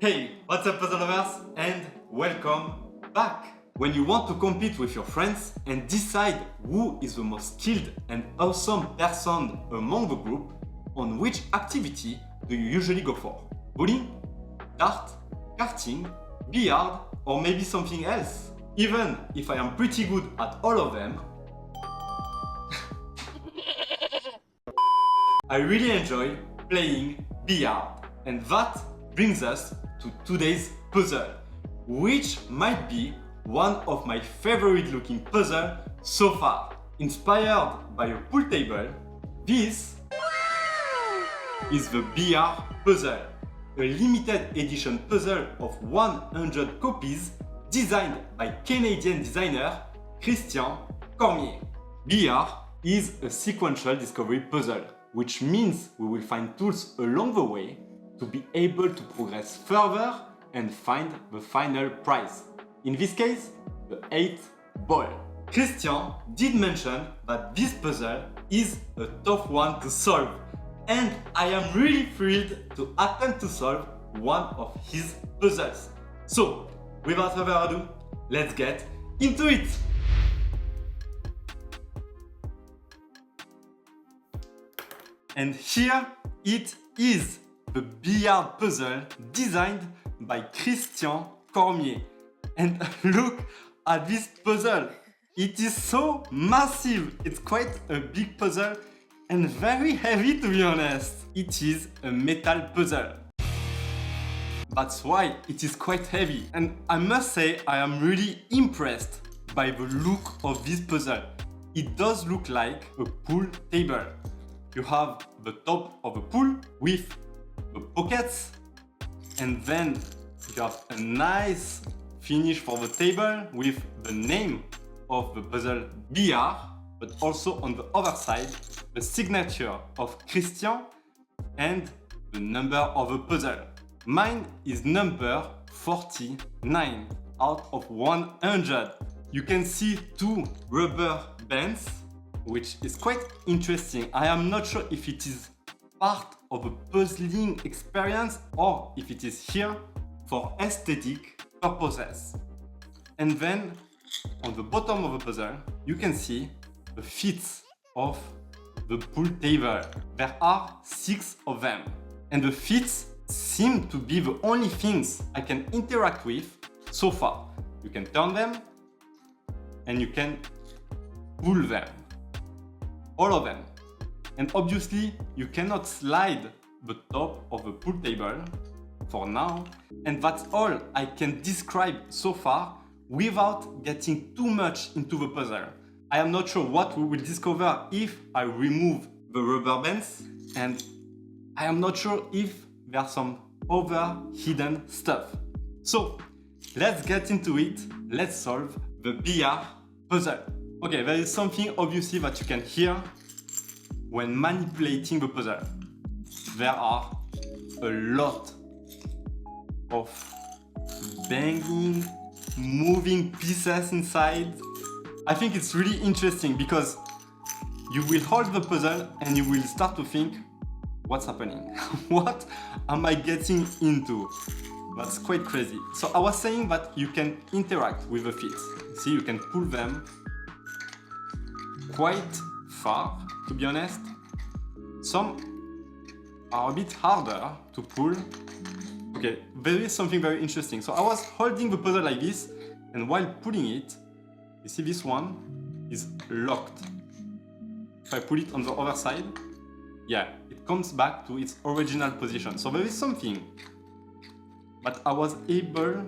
Hey, what's up puzzle lovers and welcome back! When you want to compete with your friends and decide who is the most skilled and awesome person among the group, on which activity do you usually go for? Bowling? Dart? Karting? Billiard? Or maybe something else? Even if I am pretty good at all of them, I really enjoy playing Billiard. And that brings us to today's puzzle, which might be one of my favorite looking puzzles so far. Inspired by a pool table, this is the Billiard puzzle, a limited edition puzzle of 100 copies designed by Canadian designer Christian Cormier. Billiard is a sequential discovery puzzle, which means we will find tools along the way to be able to progress further and find the final prize. In this case, the 8th ball. Christian did mention that this puzzle is a tough one to solve, and I am really thrilled to attempt to solve one of his puzzles. So, without further ado, let's get into it! And here it is, the Billiard puzzle designed by Christian Cormier. And look at this puzzle. It is so massive. It's quite a big puzzle and very heavy, to be honest. It is a metal puzzle. That's why it is quite heavy. And I must say I am really impressed by the look of this puzzle. It does look like a pool table. You have the top of a pool with the pockets, and then you have a nice finish for the table with the name of the puzzle Billiard, but also on the other side the signature of Christian and the number of the puzzle. Mine is number 49 out of 100. You can see two rubber bands, which is quite interesting. I am not sure if it is part of a puzzling experience or if it is here for aesthetic purposes. And then on the bottom of the puzzle, you can see the feet of the pool table. There are 6 of them, and the feet seem to be the only things I can interact with so far. You can turn them and you can pull them. All of them. And obviously, you cannot slide the top of the pool table for now. And that's all I can describe so far without getting too much into the puzzle. I am not sure what we will discover if I remove the rubber bands, and I am not sure if there's some other hidden stuff. So, let's get into it. Let's solve the Billiard puzzle. Okay, there is something obviously that you can hear when manipulating the puzzle. There are a lot of banging, moving pieces inside. I think it's really interesting because you will hold the puzzle and you will start to think, what's happening? What am I getting into? That's quite crazy. So I was saying that you can interact with the feet. See, you can pull them quite far, to be honest. Some are a bit harder to pull. Okay, there is something very interesting. So I was holding the puzzle like this, and while pulling it, you see this one is locked. If I pull it on the other side, yeah, it comes back to its original position. So there is something that I was able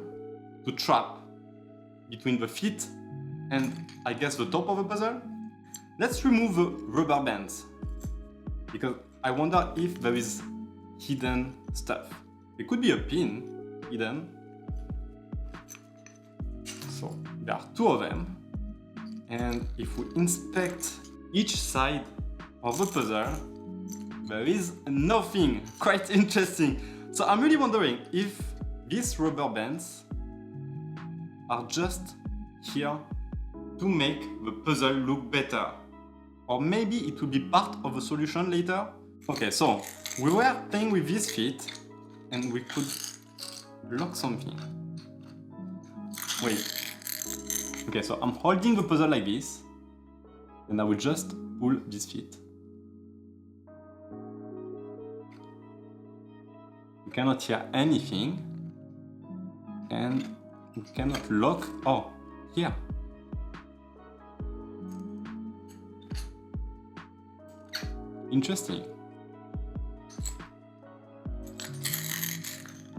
to trap between the feet and I guess the top of the puzzle. Let's remove the rubber bands, because I wonder if there is hidden stuff. It could be a pin hidden. So there are 2 of them. And if we inspect each side of the puzzle, there is nothing. Quite interesting. So I'm really wondering if these rubber bands are just here to make the puzzle look better. Or maybe it will be part of the solution later. Okay, so we were playing with these feet and we could lock something. Wait. Okay, so I'm holding the puzzle like this, and I will just pull this feet. You cannot hear anything, and you cannot lock. Oh, here. Interesting.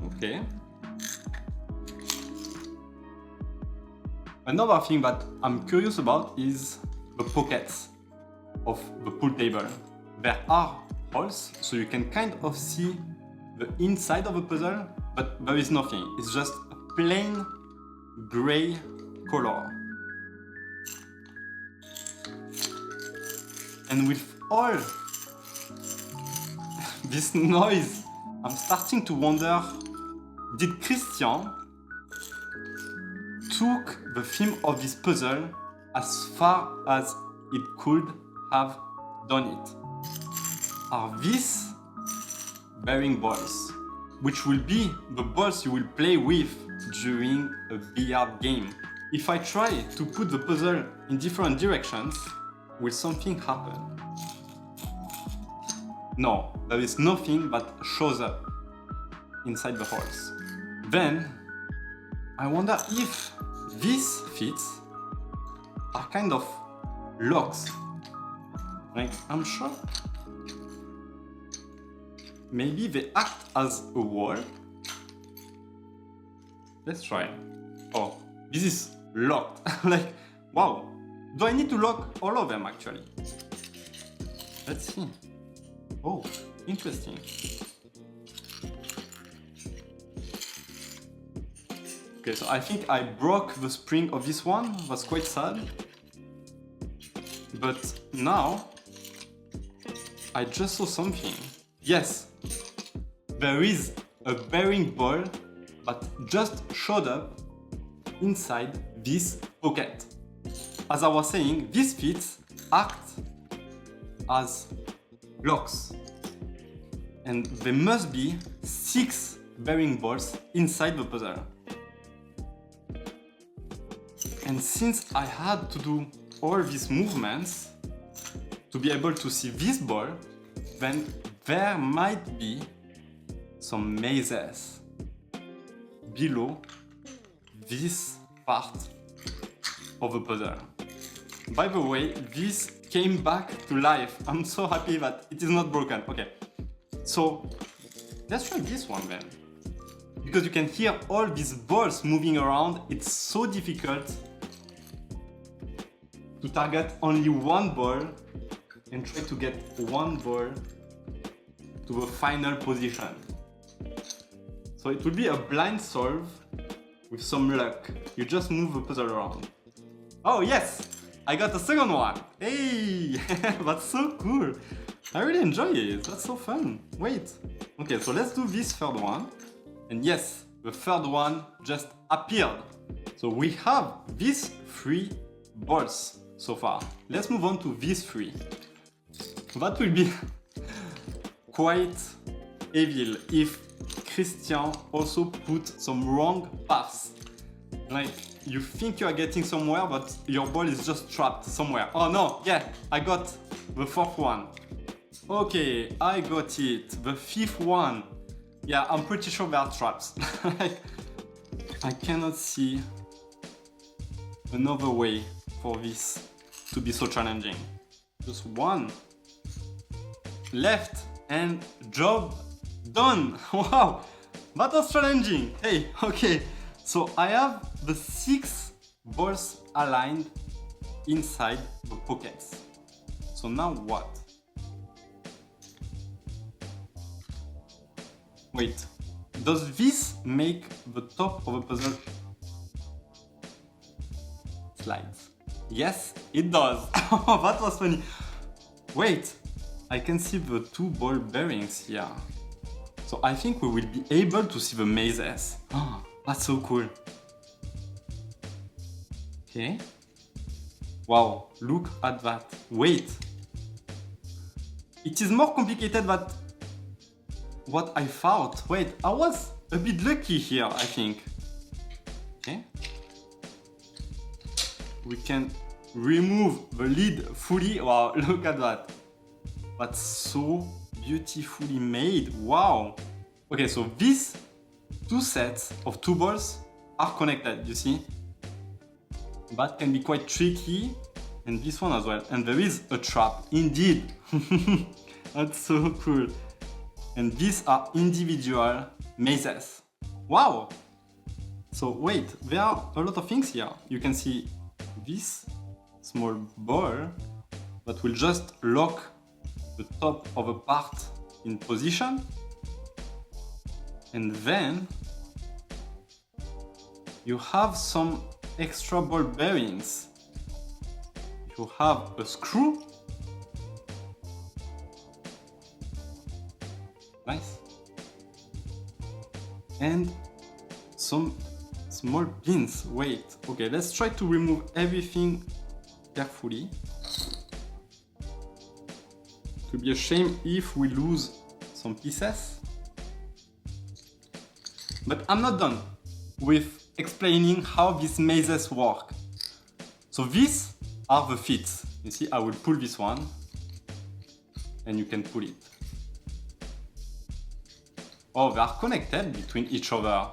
Okay. Another thing that I'm curious about is the pockets of the pool table. There are holes, so you can kind of see the inside of the puzzle, but there is nothing. It's just a plain gray color. And with all this noise, I'm starting to wonder, did Christian took the theme of this puzzle as far as it could have done it? Are these bearing balls, which will be the balls you will play with during a billiard game? If I try to put the puzzle in different directions, will something happen? No, there is nothing that shows up inside the holes. Then, I wonder if these feet are kind of locks. Like, I'm sure maybe they act as a wall. Let's try. Oh, this is locked. Like, wow. Do I need to lock all of them actually? Let's see. Oh, interesting. Okay, so I think I broke the spring of this one. That's quite sad. But now, I just saw something. Yes, there is a bearing ball that just showed up inside this pocket. As I was saying, these feet act as blocks. And there must be 6 bearing balls inside the puzzle. And since I had to do all these movements to be able to see this ball, then there might be some mazes below this part of the puzzle. By the way, this came back to life. I'm so happy that it is not broken. Okay, so let's try this one then. Because you can hear all these balls moving around, it's so difficult to target only one ball and try to get one ball to the final position. So it will be a blind solve with some luck. You just move the puzzle around. Oh yes! I got the second one! Hey! That's so cool! I really enjoy it, that's so fun. Wait. Okay, so let's do this third one. And yes, the third one just appeared. So we have these 3 balls so far. Let's move on to these 3. That will be quite evil if Christian also put some wrong paths. Like, you think you are getting somewhere, but your ball is just trapped somewhere. Oh no, yeah, I got the 4th one. Okay, I got it. The 5th one. Yeah, I'm pretty sure they are traps. Like, I cannot see another way for this to be so challenging. Just one left and job done. Wow, that was challenging. Hey, okay, so I have the 6 balls aligned inside the pockets. So now what? Wait, does this make the top of the puzzle slides? Yes, it does. That was funny. Wait, I can see the 2 ball bearings here. So I think we will be able to see the mazes. Oh, that's so cool. Okay. Wow, look at that. Wait. It is more complicated than what I thought. Wait, I was a bit lucky here, I think. Okay. We can remove the lid fully. Wow, look at that. That's so beautifully made. Wow. Okay, so these two sets of two balls are connected, you see? That can be quite tricky. And this one as well. And there is a trap, indeed. That's so cool. And these are individual mazes. Wow! So wait, there are a lot of things here. You can see this small ball that will just lock the top of a part in position. And then you have some extra ball bearings. You have a screw. Nice. And some small pins. Wait, okay, let's try to remove everything carefully. It would be a shame if we lose some pieces. But I'm not done with explaining how these mazes work. So these are the feet. You see, I will pull this one and you can pull it. Oh, they are connected between each other.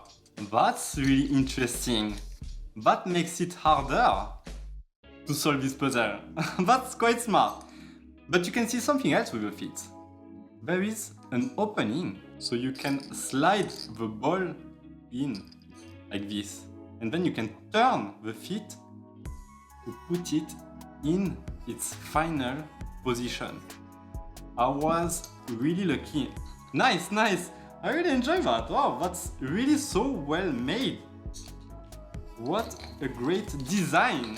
That's really interesting. That makes it harder to solve this puzzle. That's quite smart. But you can see something else with the feet. There is an opening, so you can slide the ball in like this. And then you can turn the feet to put it in its final position. I was really lucky. Nice, nice. I really enjoy that. Wow, that's really so well made. What a great design.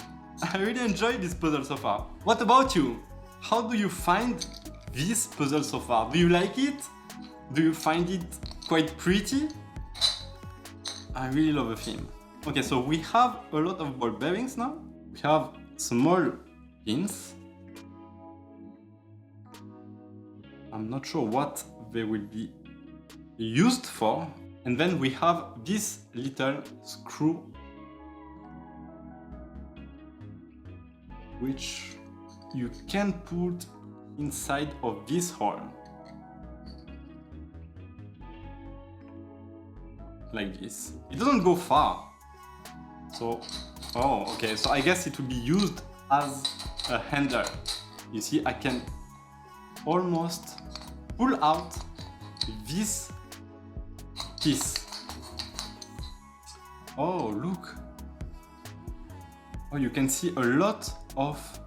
I really enjoyed this puzzle so far. What about you? How do you find this puzzle so far? Do you like it? Do you find it quite pretty? I really love the theme. Okay, so we have a lot of ball bearings now. We have small pins. I'm not sure what they will be used for. And then we have this little screw which you can put inside of this hole. Like this. It doesn't go far. So, oh, okay. So I guess it will be used as a handle. You see, I can almost pull out this piece. Oh, look. Oh, you can see a lot of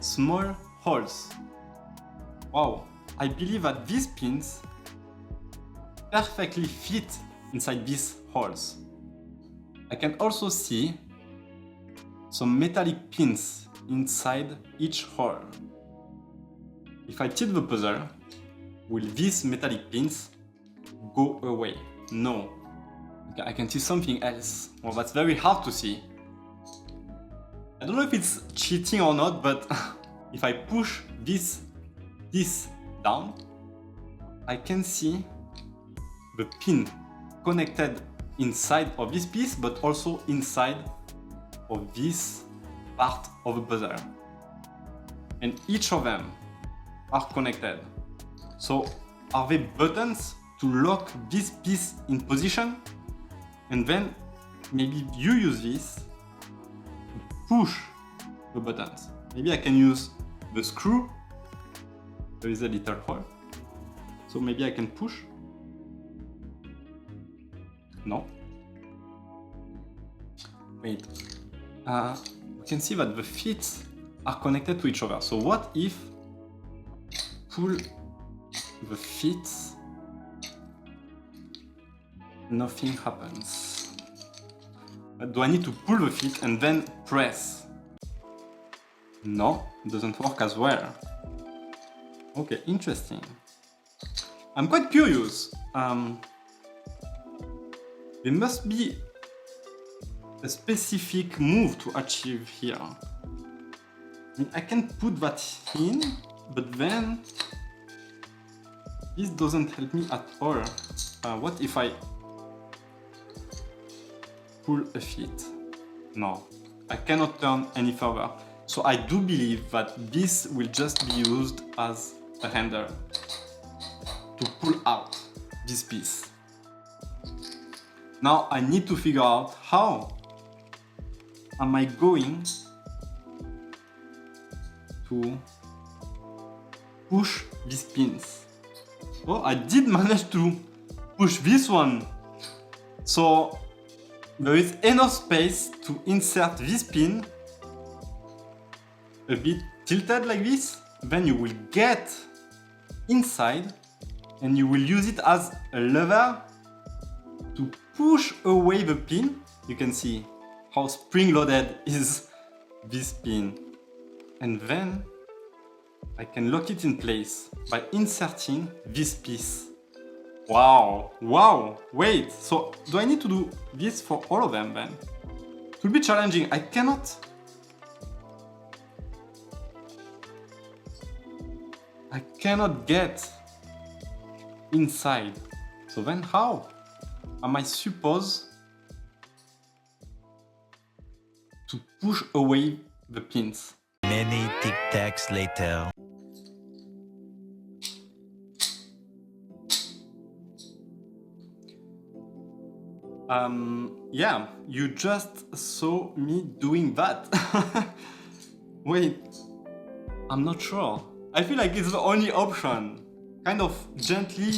small holes. Wow, I believe that these pins perfectly fit inside these holes. I can also see some metallic pins inside each hole. If I tilt the puzzle, will these metallic pins go away? No. Okay, I can see something else. Well, that's very hard to see. I don't know if it's cheating or not, but if I push this down, I can see the pin connected inside of this piece, but also inside of this part of the puzzle. And each of them are connected. So are they buttons to lock this piece in position? And then maybe you use this to push the buttons. Maybe I can use the screw. There is a little hole. So maybe I can push. No. Wait. We can see that the feet are connected to each other. So what if pull the feet, nothing happens? Do I need to pull the feet and then press? No, it doesn't work as well. Okay, interesting. I'm quite curious. There must be a specific move to achieve here. I can put that in, but then this doesn't help me at all. What if I pull a feet. No, I cannot turn any further. So I do believe that this will just be used as a handle to pull out this piece. Now I need to figure out how am I going to push these pins. Oh, I did manage to push this one. So there is enough space to insert this pin a bit tilted like this. Then you will get inside and you will use it as a lever to push away the pin. You can see how spring-loaded is this pin. And then I can lock it in place by inserting this piece. Wow, wow, wait, so do I need to do this for all of them then? It will be challenging. I cannot get inside. So then how am I supposed to push away the pins? Many tic-tacs later. Yeah, you just saw me doing that. Wait, I'm not sure. I feel like it's the only option. Kind of gently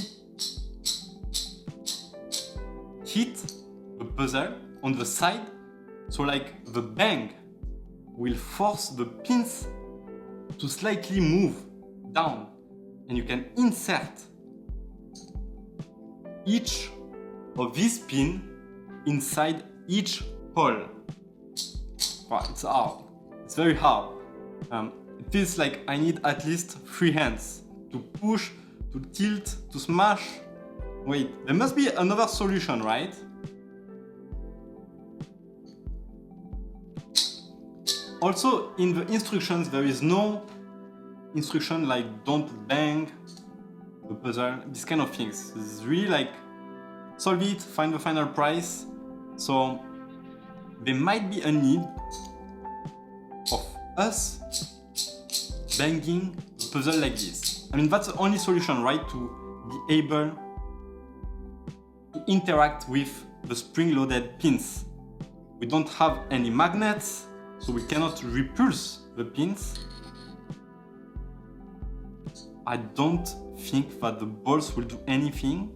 hit the puzzle on the side, so like the bang will force the pins to slightly move down, and you can insert each of these pins inside each hole. Wow, it's hard. It's very hard. It feels like I need at least 3 hands to push, to tilt, to smash. Wait, there must be another solution, right? Also, in the instructions, there is no instruction like don't bang the puzzle, this kind of things. It's really like solve it, find the final price. So there might be a need of us banging the puzzle like this. I mean, that's the only solution, right? To be able to interact with the spring-loaded pins. We don't have any magnets, so we cannot repulse the pins. I don't think that the balls will do anything,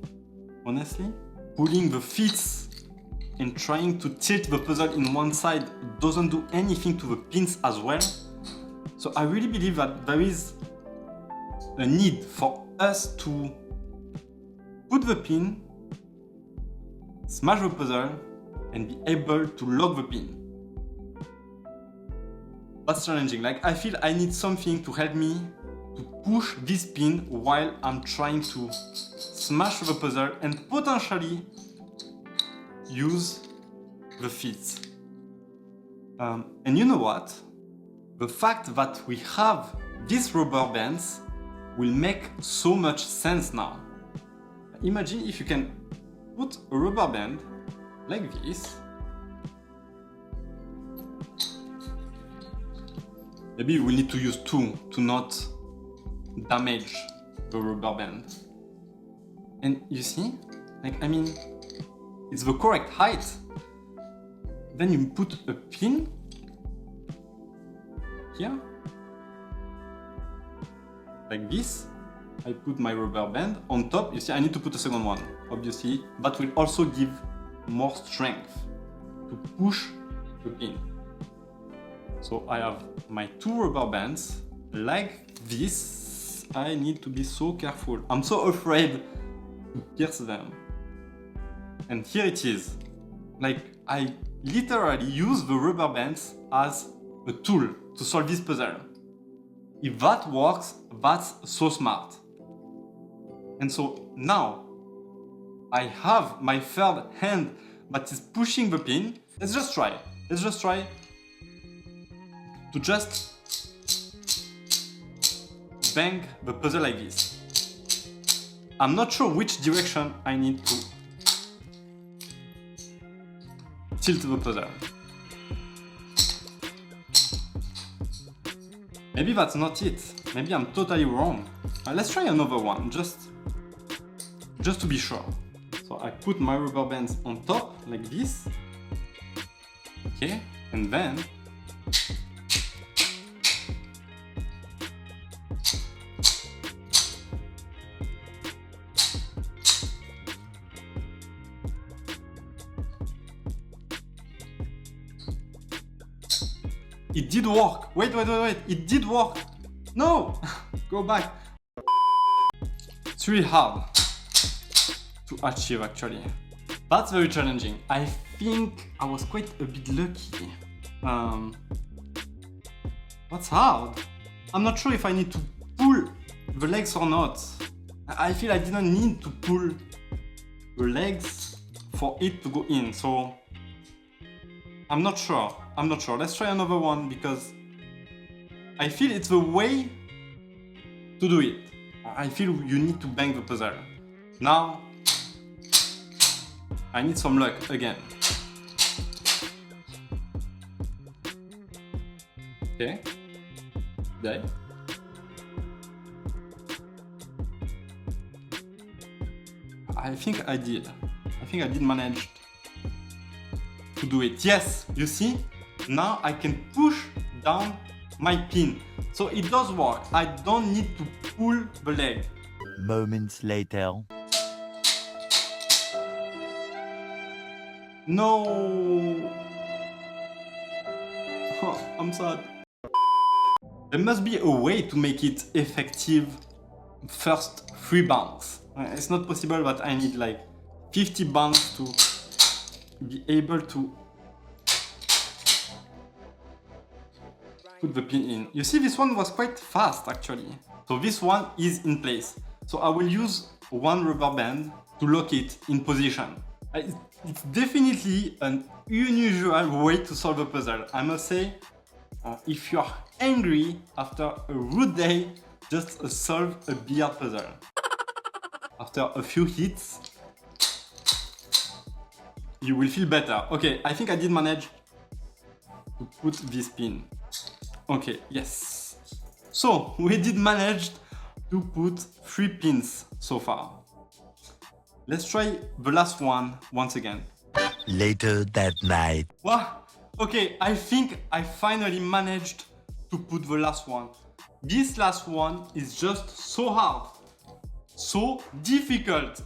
honestly. Pulling the feet and trying to tilt the puzzle in one side doesn't do anything to the pins as well. So I really believe that there is a need for us to put the pin, smash the puzzle, and be able to lock the pin. That's challenging. Like, I feel I need something to help me to push this pin while I'm trying to smash the puzzle and potentially use the feet. And you know what? The fact that we have these rubber bands will make so much sense now. Imagine if you can put a rubber band like this. Maybe we need to use 2 to not damage the rubber band. And you see, like, I mean, it's the correct height. Then you put a pin here, like this. I put my rubber band on top. You see, I need to put a second one. Obviously, that will also give more strength to push the pin. So I have my 2 rubber bands like this. I need to be so careful. I'm so afraid to pierce them. And here it is. Like, I literally use the rubber bands as a tool to solve this puzzle. If that works, that's so smart. And so now I have my third hand that is pushing the pin. Let's just try. Let's just try to just bang the puzzle like this. I'm not sure which direction I need to tilt the puzzle. Maybe that's not it. Maybe I'm totally wrong. Let's try another one, just to be sure. So I put my rubber bands on top, like this. Okay, and then it did work. Wait, it did work. No, go back. It's really hard to achieve actually. That's very challenging. I think I was quite a bit lucky. That's hard. I'm not sure if I need to pull the legs or not. I feel I didn't need to pull the legs for it to go in, so I'm not sure. Let's try another one because I feel it's the way to do it. I feel you need to bang the puzzle. Now, I need some luck again. Okay. Die. I think I did manage to do it. Yes, you see? Now I can push down my pin. So it does work. I don't need to pull the leg. Moments later. No. Oh, I'm sad. There must be a way to make it effective first 3 bounce. It's not possible that I need like 50 bounce to be able to put the pin in. You see, this one was quite fast actually. So this one is in place. So I will use one rubber band to lock it in position. It's definitely an unusual way to solve a puzzle. I must say, if you're angry after a rude day, just solve a billiard puzzle. After a few hits, you will feel better. Okay, I think I did manage to put this pin. Okay, yes. So, we did manage to put 3 pins so far. Let's try the last one once again. Later that night. Wow. Okay, I think I finally managed to put the last one. This last one is just so hard, so difficult.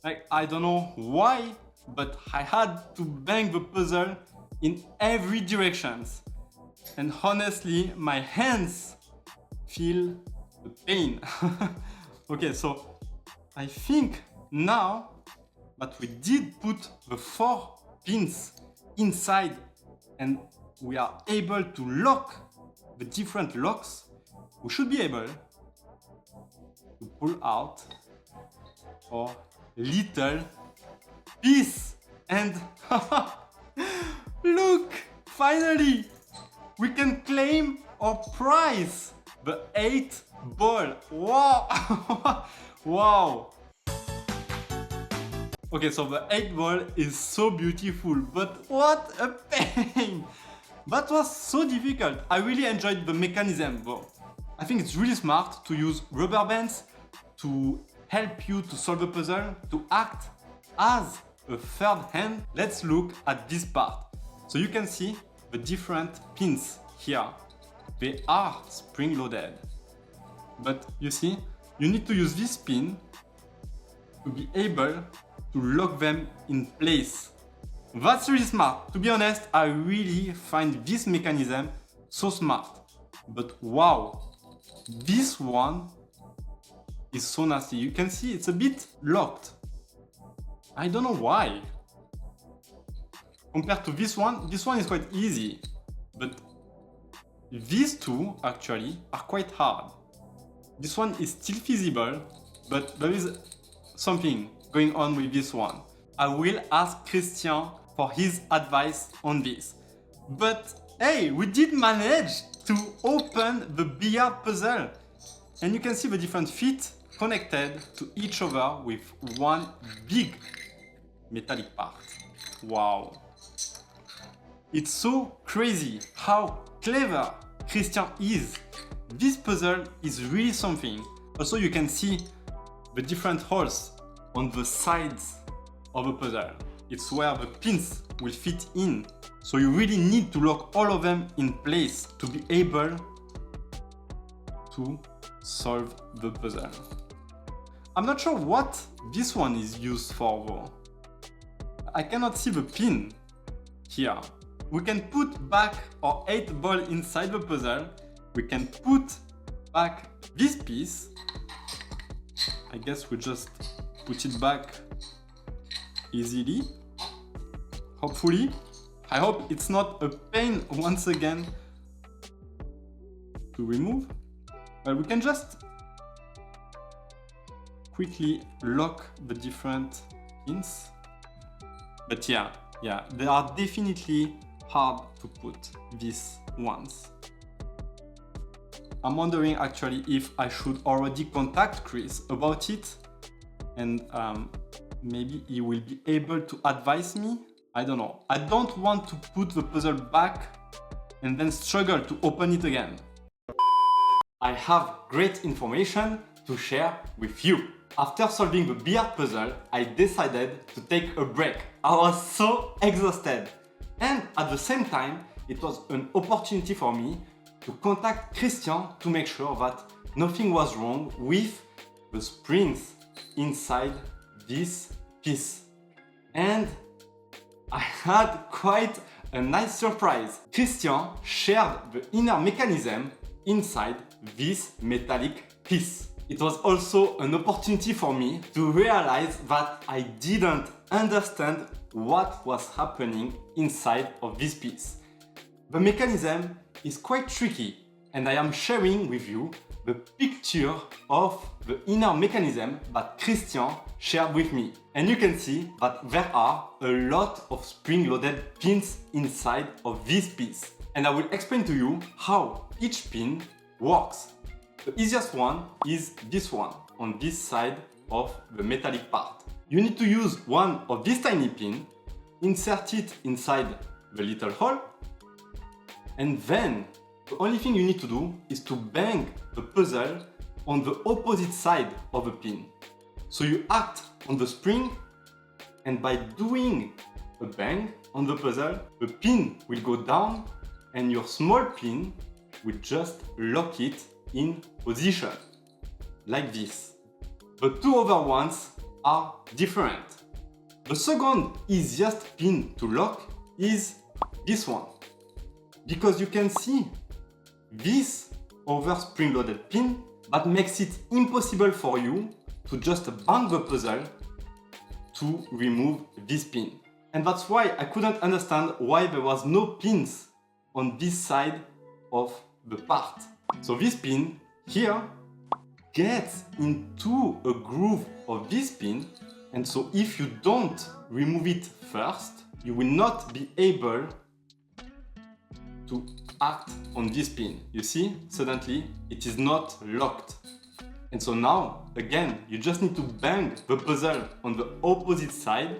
Like, I don't know why, but I had to bang the puzzle in every direction. And honestly, my hands feel the pain. Okay, so I think now that we did put the 4 pins inside and we are able to lock the different locks, we should be able to pull out our little piece. And look, finally, we can claim our prize, the 8 ball. Wow! Wow! Okay, so the 8 ball is so beautiful, but what a pain! That was so difficult. I really enjoyed the mechanism though. I think it's really smart to use rubber bands to help you to solve a puzzle, to act as a third hand. Let's look at this part. So you can see the different pins here. They are spring-loaded. But you see, you need to use this pin to be able to lock them in place. That's really smart. To be honest, I really find this mechanism so smart. But wow, this one is so nasty. You can see it's a bit locked. I don't know why. Compared to this one is quite easy. But these two actually are quite hard. This one is still feasible, but there is something going on with this one. I will ask Christian for his advice on this. But hey, we did manage to open the billiard puzzle. And you can see the different feet connected to each other with one big metallic part. Wow. It's so crazy how clever Christian is. This puzzle is really something. Also, you can see the different holes on the sides of the puzzle. It's where the pins will fit in. So you really need to lock all of them in place to be able to solve the puzzle. I'm not sure what this one is used for though. I cannot see the pin here. We can put back our 8 ball inside the puzzle. We can put back this piece. I guess we just put it back easily. Hopefully. I hope it's not a pain once again to remove. But we can just quickly lock the different pins. But yeah, they are definitely hard to put these ones. I'm wondering actually if I should already contact Chris about it and maybe he will be able to advise me. I don't know. I don't want to put the puzzle back and then struggle to open it again. I have great information to share with you. After solving the Billiard puzzle, I decided to take a break. I was so exhausted. And at the same time, it was an opportunity for me to contact Christian to make sure that nothing was wrong with the springs inside this piece. And I had quite a nice surprise. Christian shared the inner mechanism inside this metallic piece. It was also an opportunity for me to realize that I didn't understand what was happening inside of this piece. The mechanism is quite tricky and I am sharing with you the picture of the inner mechanism that Christian shared with me. And you can see that there are a lot of spring-loaded pins inside of this piece. And I will explain to you how each pin works. The easiest one is this one on this side of the metallic part. You need to use one of these tiny pins, insert it inside the little hole, and then the only thing you need to do is to bang the puzzle on the opposite side of the pin. So you act on the spring, and by doing a bang on the puzzle, the pin will go down and your small pin will just lock it in position, like this. The two other ones are different. The second easiest pin to lock is this one, because you can see this other spring-loaded pin that makes it impossible for you to just bang the puzzle to remove this pin. And that's why I couldn't understand why there was no pins on this side of the part. So this pin here gets into a groove of this pin, and so if you don't remove it first, you will not be able to act on this pin. You see, suddenly it is not locked. And so now, again, you just need to bang the puzzle on the opposite side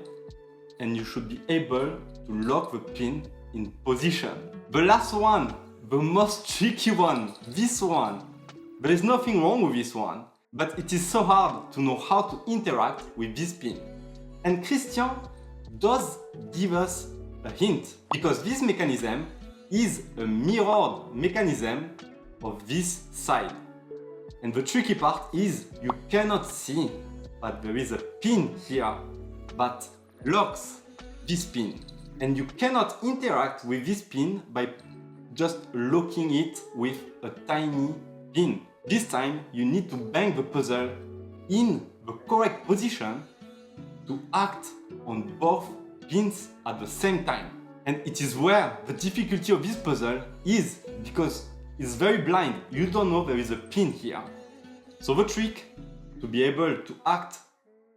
and you should be able to lock the pin in position. The last one, the most tricky one, this one. There is nothing wrong with this one, but it is so hard to know how to interact with this pin. And Christian does give us a hint, because this mechanism is a mirrored mechanism of this side. And the tricky part is you cannot see that there is a pin here that locks this pin. And you cannot interact with this pin by just locking it with a tiny pin. This time you need to bang the puzzle in the correct position to act on both pins at the same time. And it is where the difficulty of this puzzle is, because it's very blind. You don't know there is a pin here. So the trick to be able to act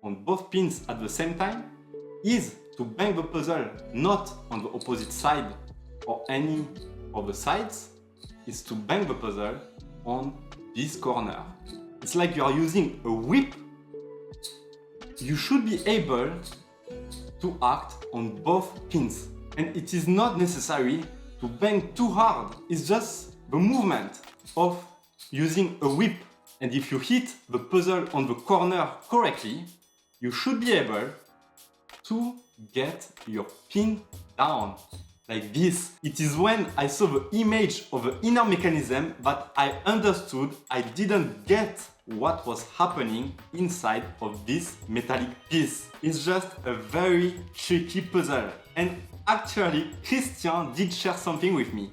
on both pins at the same time is to bang the puzzle not on the opposite side or any of the sides, is to bang the puzzle on this corner. It's like you are using a whip. You should be able to act on both pins. And it is not necessary to bang too hard. It's just the movement of using a whip. And if you hit the puzzle on the corner correctly, you should be able to get your pin down like this. It is when I saw the image of the inner mechanism that I understood I didn't get what was happening inside of this metallic piece. It's just a very tricky puzzle. And actually, Christian did share something with me.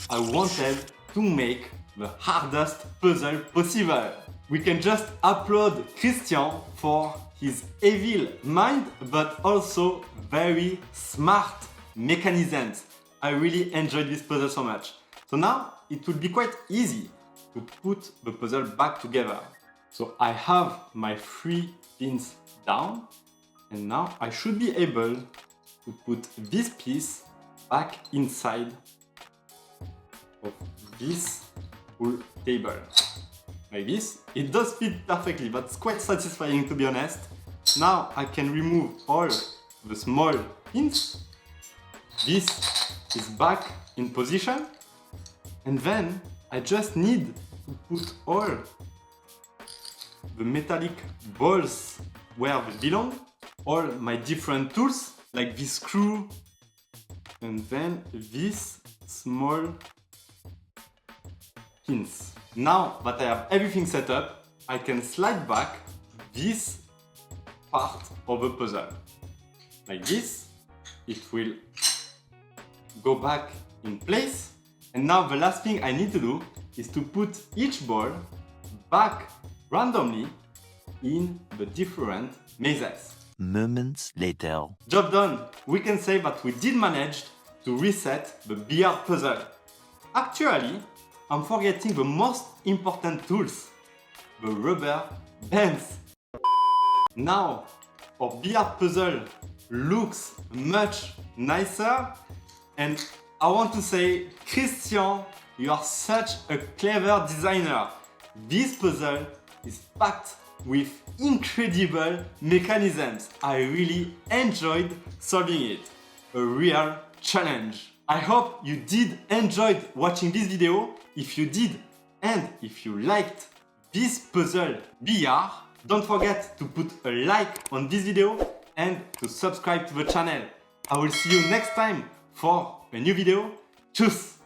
I wanted to make the hardest puzzle possible. We can just applaud Christian for his evil mind, but also very smart mechanisms. I really enjoyed this puzzle so much. So now it will be quite easy to put the puzzle back together. So I have my 3 pins down, and now I should be able to put this piece back inside of this whole table. Like this. It does fit perfectly, that's quite satisfying to be honest. Now I can remove all the small pins. This is back in position, and then I just need to put all the metallic balls where they belong, all my different tools like this screw and then these small pins. Now that I have everything set up, I can slide back this part of the puzzle. Like this, it will go back in place. And now the last thing I need to do is to put each ball back randomly in the different mazes. Moments later. Job done! We can say that we did manage to reset the Billiard puzzle. Actually, I'm forgetting the most important tools, the rubber bands. Now, our Billiard puzzle looks much nicer, and I want to say, Christian, you are such a clever designer. This puzzle is packed with incredible mechanisms. I really enjoyed solving it. A real challenge. I hope you did enjoy watching this video. If you did, and if you liked this puzzle Billiard, don't forget to put a like on this video and to subscribe to the channel. I will see you next time for a new video. Tschüss!